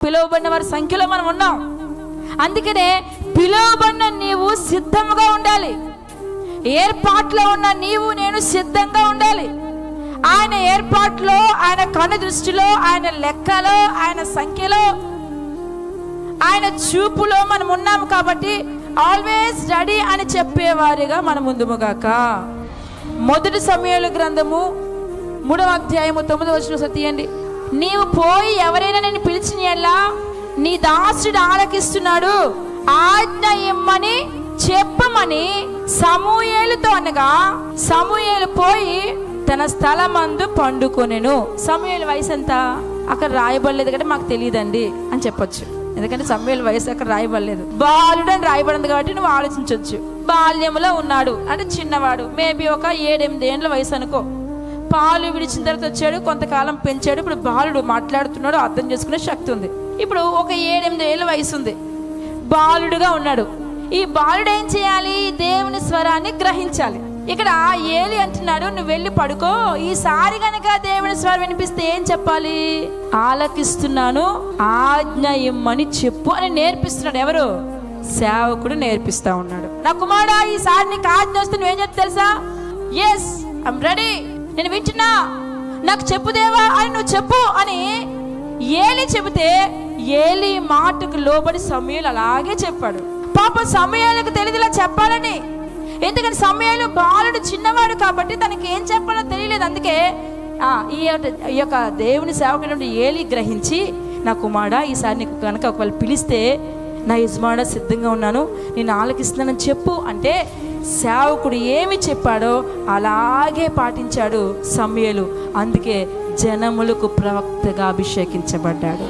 పిలువబడిన వారి సంఖ్యలో మనం ఉన్నాం. అందుకనే పిలువబడిన నీవు సిద్ధంగా ఉండాలి. ఏర్పాట్లో ఉన్న నీవు నేను సిద్ధంగా ఉండాలి. ఆయన ఏర్పాట్లో, ఆయన కను దృష్టిలో, ఆయన లెక్కలో, ఆయన సంఖ్యలో, ఆయన చూపులో మనం ఉన్నాము. కాబట్టి ఆల్వేస్ రెడీ అని చెప్పేవారిగా మనం ముందుముగాక. మొదటి సమూయేలు గ్రంథము 3వ అధ్యాయము 9వ వచనం తీయండి. నీవు పోయి ఎవరైనా నేను పిలిచిన యెడల నీ దాసుడు ఆలకిస్తున్నాడు, ఆజ్ఞ ఇమ్మని చెప్పమని సమూయేలుతో అనగా, సమూయేలు పోయి తన స్థలమందు పండుకొనెను. సమూయేలు వయసు ఎంత అక్కడ రాయబడలేదు కదా, మాకు తెలియదండి అని చెప్పొచ్చు. ఎందుకంటే సమూయేలు వయసు అక్కడ రాయబడలేదు, బాలుడు అని రాయబడింది. కాబట్టి నువ్వు ఆలోచించవచ్చు. బాల్యములో ఉన్నాడు అంటే చిన్నవాడు, మేబీ ఒక 7-8 ఏళ్ళ వయసు అనుకో. పాలు విడిచిన తర్వాత వచ్చాడు, కొంతకాలం పెంచాడు, ఇప్పుడు బాలుడు, మాట్లాడుతున్నాడు, అర్థం చేసుకునే శక్తి ఉంది. ఇప్పుడు ఒక 7-8 ఏళ్ళ వయసు ఉంది, బాలుడుగా ఉన్నాడు. ఈ బాలుడు ఏం చేయాలి? దేవుని స్వరాన్ని గ్రహించాలి. ఇక్కడ ఏలి అంటున్నాడు, నువ్వు వెళ్ళి పడుకో. ఈసారి గనక దేవుని స్వరం వినిపిస్తే ఏం చెప్పాలి? ఆలకిస్తున్నాను, ఆజ్ఞ ఇమ్మని చెప్పు అని నేర్పిస్తున్నాడు. ఎవరు? సేవకుడు నేర్పిస్తా ఉన్నాడు. నా కుమారుడా, ఈసారి నీకు ఆజ్ఞ వస్తే నువ్వేం చెప్తా తెలుసా? ఎస్, ఐఎమ్ రెడీ, నేను వింటున్నా, నాకు చెప్పు దేవా అని నువ్వు చెప్పు అని ఏలి చెబితే, ఏలి మాటకు లోబడి సమూయేలు అలాగే చెప్పాడు. పాపం సమూయేలుకు తెలియదులా చెప్పాలని. ఎందుకంటే సమూయేలు బాలుడు, చిన్నవాడు కాబట్టి తనకి ఏం చెప్పాలో తెలియలేదు. అందుకే ఈ యొక్క దేవుని సేవకుడు ఏలి గ్రహించి, నా కుమారుడా, ఈసారి నీకు కనుక ఒకవేళ పిలిస్తే నా యజమానుడు సిద్ధంగా ఉన్నాను, నేను ఆలకిస్తున్నానని చెప్పు అంటే, సేవకుడు ఏమి చెప్పాడో అలాగే పాటించాడు సమూయేలు. అందుకే జనములకు ప్రవక్తగా అభిషేకించబడ్డాడు.